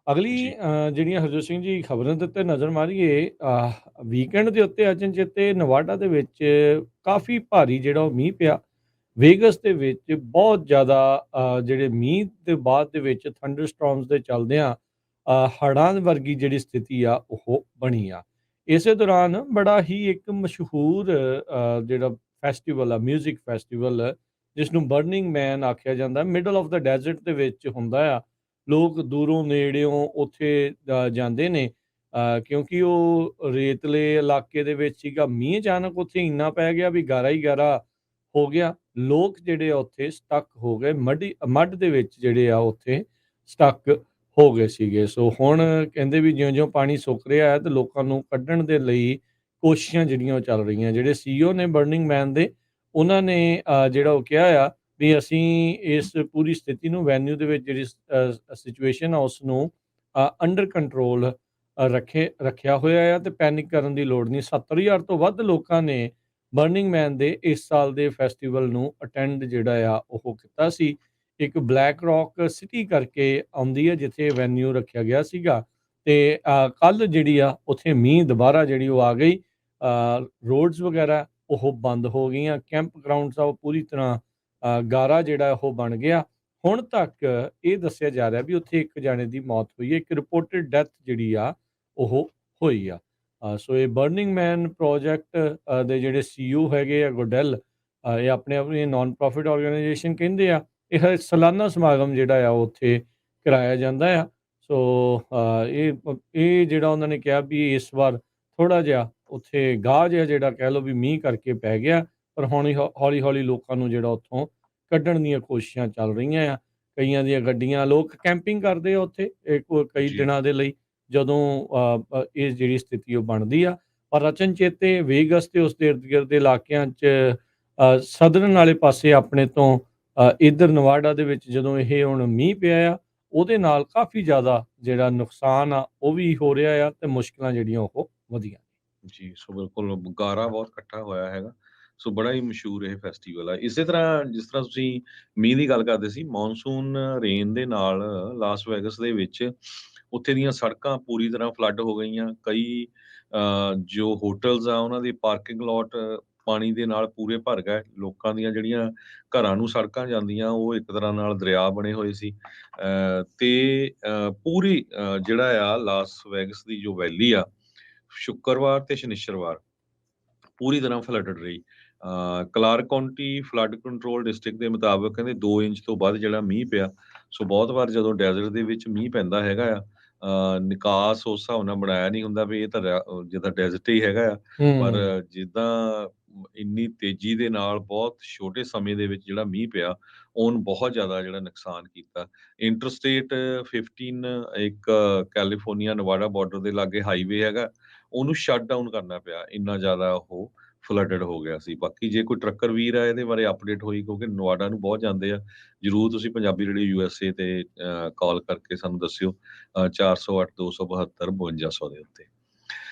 ਅਗਲੀ ਜੀ, ਜਿਹੜੀਆਂ ਹਰਜੋਤ ਸਿੰਘ ਜੀ ਖਬਰਾਂ ਦੇ ਉੱਤੇ ਨਜ਼ਰ ਮਾਰੀਏ, ਵੀਕਐਂਡ ਦੇ ਉੱਤੇ ਅਚਨਚੇਤੇ ਨਵਾਡਾ ਦੇ ਵਿੱਚ ਕਾਫੀ ਭਾਰੀ ਜਿਹੜਾ ਉਹ ਮੀਂਹ ਪਿਆ। ਵੇਗਸ ਦੇ ਵਿੱਚ ਬਹੁਤ ਜ਼ਿਆਦਾ ਜਿਹੜੇ ਮੀਂਹ ਦੇ ਬਾਅਦ ਦੇ ਵਿੱਚ ਥੰਡਰ ਸਟਾਰਮਸ ਦੇ ਚੱਲਦਿਆਂ ਹੜ੍ਹਾਂ ਵਰਗੀ ਜਿਹੜੀ ਸਥਿਤੀ ਆ ਉਹ ਬਣੀ ਆ। ਇਸੇ ਦੌਰਾਨ ਬੜਾ ਹੀ ਇੱਕ ਮਸ਼ਹੂਰ ਜਿਹੜਾ ਫੈਸਟੀਵਲ ਆ, ਮਿਊਜ਼ਿਕ ਫੈਸਟੀਵਲ, ਜਿਸ ਨੂੰ ਬਰਨਿੰਗ ਮੈਨ ਆਖਿਆ ਜਾਂਦਾ, ਮਿਡਲ ਆਫ ਦਾ ਡੈਜ਼ਰਟ ਦੇ ਵਿੱਚ ਹੁੰਦਾ ਆ। ਲੋਕ ਦੂਰੋਂ ਨੇੜਿਓਂ ਉੱਥੇ ਜਾਂਦੇ ਨੇ, ਕਿਉਂਕਿ ਉਹ ਰੇਤਲੇ ਇਲਾਕੇ ਦੇ ਵਿੱਚ ਸੀਗਾ। ਮੀਂਹ ਅਚਾਨਕ ਉੱਥੇ ਇੰਨਾ ਪੈ ਗਿਆ ਵੀ ਗਾਰਾ ਹੀ ਗਾਰਾ ਹੋ ਗਿਆ। ਲੋਕ ਜਿਹੜੇ ਆ ਉੱਥੇ ਸਟਕ ਹੋ ਗਏ, ਮੱਡ ਦੇ ਵਿੱਚ ਜਿਹੜੇ ਆ ਉੱਥੇ ਸਟਕ ਹੋ ਗਏ ਸੀਗੇ। ਸੋ ਹੁਣ ਕਹਿੰਦੇ ਵੀ ਜਿਉਂ-ਜਿਉਂ ਪਾਣੀ ਸੁੱਕ ਰਿਹਾ ਹੈ ਤੇ ਲੋਕਾਂ ਨੂੰ ਕੱਢਣ ਦੇ ਲਈ ਕੋਸ਼ਿਸ਼ਾਂ ਜਿਹੜੀਆਂ ਉਹ ਚੱਲ ਰਹੀਆਂ। ਜਿਹੜੇ ਸੀਈਓ ਨੇ ਬਰਨਿੰਗ ਮੈਨ ਦੇ, ਉਹਨਾਂ ਨੇ ਜਿਹੜਾ ਉਹ ਕਿਹਾ ਆ ਵੀ ਅਸੀਂ ਇਸ ਪੂਰੀ ਸਥਿਤੀ ਨੂੰ, ਵੈਨਿਊ ਦੇ ਵਿੱਚ ਜਿਹੜੀ ਸਿਚੁਏਸ਼ਨ ਆ ਉਸ ਨੂੰ ਅੰਡਰ ਕੰਟਰੋਲ ਰੱਖਿਆ ਹੋਇਆ ਆ ਤੇ ਪੈਨਿਕ ਕਰਨ ਦੀ ਲੋੜ ਨਹੀਂ। 70,000 ਤੋਂ ਵੱਧ ਲੋਕਾਂ ਨੇ ਬਰਨਿੰਗ ਮੈਨ ਦੇ ਇਸ ਸਾਲ ਦੇ ਫੈਸਟੀਵਲ ਨੂੰ ਅਟੈਂਡ ਜਿਹੜਾ ਆ ਉਹ ਕੀਤਾ ਸੀ। ਇੱਕ ਬਲੈਕ ਰੌਕ ਸਿਟੀ ਕਰਕੇ ਆਉਂਦੀ ਹੈ ਜਿੱਥੇ ਵੈਨਿਊ ਰੱਖਿਆ ਗਿਆ ਸੀਗਾ, ਤੇ ਕੱਲ ਜਿਹੜੀ ਆ ਉੱਥੇ ਮੀਂਹ ਦੁਬਾਰਾ ਜਿਹੜੀ ਉਹ ਆ ਗਈ। ਰੋਡਸ ਵਗੈਰਾ ਉਹ ਬੰਦ ਹੋ ਗਈਆਂ, ਕੈਂਪ ਗਰਾਊਂਡਸ ਆ ਉਹ ਪੂਰੀ ਤਰ੍ਹਾਂ ਗਾਰਾ ਜਿਹੜਾ ਉਹ ਬਣ ਗਿਆ। ਹੁਣ ਤੱਕ ਇਹ ਦੱਸਿਆ ਜਾ ਰਿਹਾ ਵੀ ਉੱਥੇ ਇੱਕ ਜਾਣੇ ਦੀ ਮੌਤ ਹੋਈ ਹੈ, ਇੱਕ ਰਿਪੋਰਟਡ ਡੈਥ ਜਿਹੜੀ ਆ ਉਹ ਹੋਈ ਆ। ਸੋ ਇਹ ਬਰਨਿੰਗ ਮੈਨ ਪ੍ਰੋਜੈਕਟ ਦੇ ਜਿਹੜੇ ਸੀਈਓ ਹੈਗੇ ਆ ਗੋਡੈਲ, ਇਹ ਆਪਣੇ ਆਪ ਨੂੰ ਨਾਨ ਪ੍ਰੋਫਿਟ ਆਰਗੇਨਾਈਜੇਸ਼ਨ ਕਹਿੰਦੇ ਆ। ਇਹ ਸਾਲਾਨਾ ਸਮਾਗਮ ਜਿਹੜਾ ਆ ਉਹ ਉੱਥੇ ਕਰਾਇਆ ਜਾਂਦਾ ਆ। ਸੋ ਇਹ ਜਿਹੜਾ ਉਹਨਾਂ ਨੇ ਕਿਹਾ ਵੀ ਇਸ ਵਾਰ ਥੋੜ੍ਹਾ ਜਿਹਾ ਉੱਥੇ ਗਾਹ ਜਿਹਾ ਜਿਹੜਾ ਕਹਿ ਲਓ ਵੀ ਮੀਂਹ ਕਰਕੇ ਪੈ ਗਿਆ, ਪਰ ਹੌਲੀ ਹੌਲੀ ਲੋਕਾਂ ਨੂੰ ਜਿਹੜਾ ਉੱਥੋਂ ਕੱਢਣ ਦੀਆਂ ਕੋਸ਼ਿਸ਼ਾਂ ਚੱਲ ਰਹੀਆਂ ਆ। ਕਈਆਂ ਦੀਆਂ ਗੱਡੀਆਂ, ਲੋਕ ਕੈਂਪਿੰਗ ਕਰਦੇ ਆ ਉੱਥੇ ਕਈ ਜੀ, ਦਿਨਾਂ ਦੇ ਲਈ, ਜਦੋਂ ਇਹ ਜਿਹੜੀ ਸਥਿਤੀ ਉਹ ਬਣਦੀ ਆ। ਪਰ ਅਚਨਚੇਤੇ ਵੇਗਸ ਤੇ ਉਸ ਦੇ ਇਰਦ ਗਿਰਦ ਦੇ ਇਲਾਕਿਆਂ 'ਚ ਸਦਰਨ ਵਾਲੇ ਪਾਸੇ ਆਪਣੇ ਤੋਂ ਇੱਧਰ ਨਵਾਡਾ ਦੇ ਵਿੱਚ ਜਦੋਂ ਇਹ ਹੁਣ ਮੀਂਹ ਪਿਆ ਆ, ਉਹਦੇ ਨਾਲ ਕਾਫੀ ਜ਼ਿਆਦਾ ਜਿਹੜਾ ਨੁਕਸਾਨ ਆ ਉਹ ਵੀ ਹੋ ਰਿਹਾ ਆ ਤੇ ਮੁਸ਼ਕਲਾਂ ਜਿਹੜੀਆਂ ਉਹ ਵਧੀਆਂ। ਜੀ। ਸੋ ਬਿਲਕੁਲ ਗਾਰਾ ਬਹੁਤ ਇਕੱਠਾ ਹੋਇਆ ਹੈਗਾ। ਸੋ ਬੜਾ ਹੀ ਮਸ਼ਹੂਰ ਇਹ ਫੈਸਟੀਵਲ ਆ। ਇਸੇ ਤਰ੍ਹਾਂ ਜਿਸ ਤਰ੍ਹਾਂ ਤੁਸੀਂ ਮੀਂਹ ਦੀ ਗੱਲ ਕਰਦੇ ਸੀ, ਮੌਨਸੂਨ ਰੇਨ ਦੇ ਨਾਲ ਲਾਸ ਵੈਗਸ ਦੇ ਵਿੱਚ ਉੱਥੇ ਦੀਆਂ ਸੜਕਾਂ ਪੂਰੀ ਤਰ੍ਹਾਂ ਫਲੱਡ ਹੋ ਗਈਆਂ। ਕਈ ਜੋ ਹੋਟਲਸ ਆ ਉਹਨਾਂ ਦੀ ਪਾਰਕਿੰਗ ਲੋਟ ਪਾਣੀ ਦੇ ਨਾਲ ਪੂਰੇ ਭਰ ਗਏ। ਲੋਕਾਂ ਦੀਆਂ ਜਿਹੜੀਆਂ ਘਰਾਂ ਨੂੰ ਸੜਕਾਂ ਜਾਂਦੀਆਂ ਉਹ ਇੱਕ ਤਰ੍ਹਾਂ ਨਾਲ ਦਰਿਆ ਬਣੇ ਹੋਏ ਸੀ। ਤੇ ਪੂਰੀ ਜਿਹੜਾ ਆ ਲਾਸ ਵੈਗਸ ਦੀ ਜੋ ਵੈਲੀ ਆ, ਸ਼ੁੱਕਰਵਾਰ ਤੇ ਸ਼ਨਿਚਰਵਾਰ ਪੂਰੀ ਤਰ੍ਹਾਂ ਫਲੱਡਡ ਰਹੀ। Clark County flood control district ਦੇ ਮੁਤਾਬਕ ਕਹਿੰਦੇ 2 ਇੰਚ ਤੋਂ ਵੱਧ ਜਿਹੜਾ ਮੀਂਹ ਪਿਆ। ਸੋ ਬਹੁਤ ਵਾਰ ਜਦੋਂ ਡੈਜ਼ਰਟ ਦੇ ਵਿੱਚ ਮੀਂਹ ਪੈਂਦਾ ਹੈਗਾ ਆ, ਨਿਕਾਸ ਉਸ ਹਿਸਾਬ ਨਾਲ ਬਣਾਇਆ ਨਹੀਂ ਹੁੰਦਾ ਵੀ ਇਹ ਤਾਂ ਜਿੱਦਾਂ ਡੈਜ਼ਰਟ ਹੀ ਹੈਗਾ ਆ। ਪਰ ਹੂੰ। ਜਿੱਦਾਂ ਇੰਨੀ ਤੇਜ਼ੀ ਦੇ ਨਾਲ ਬਹੁਤ ਛੋਟੇ ਸਮੇਂ ਦੇ ਵਿੱਚ ਜਿਹੜਾ ਮੀਂਹ ਪਿਆ, ਉਹਨ ਬਹੁਤ ਜ਼ਿਆਦਾ ਜਿਹੜਾ ਨੁਕਸਾਨ ਕੀਤਾ। ਇੰਟਰਸਟੇਟ 15 ਇੱਕ ਕੈਲੀਫੋਰਨੀਆ ਨਵਾਡਾ ਬਾਰਡਰ ਦੇ ਲਾਗੇ ਹਾਈਵੇ ਹੈਗਾ, ਉਹਨੂੰ ਸ਼ਟ ਡਾਊਨ ਕਰਨਾ ਪਿਆ, ਇੰਨਾ ਜ਼ਿਆਦਾ ਉਹ ਫਲੱਡਡ ਹੋ ਗਿਆ ਸੀ। ਬਾਕੀ ਜੇ ਕੋਈ ਟਰੱਕਰ ਵੀਰ ਆ ਇਹਦੇ ਬਾਰੇ ਅਪਡੇਟ ਹੋਈ, ਕਿਉਂਕਿ ਨਵਾਡਾ ਨੂੰ ਬਹੁਤ ਜਾਂਦੇ ਆ, ਜਰੂਰ ਤੁਸੀਂ ਪੰਜਾਬੀ ਰੇਡੀਓ USA ਤੇ ਕਾਲ ਕਰਕੇ ਸਾਨੂੰ ਦੱਸਿਓ। 408 272 5200 ਦੇ ਉੱਤੇ।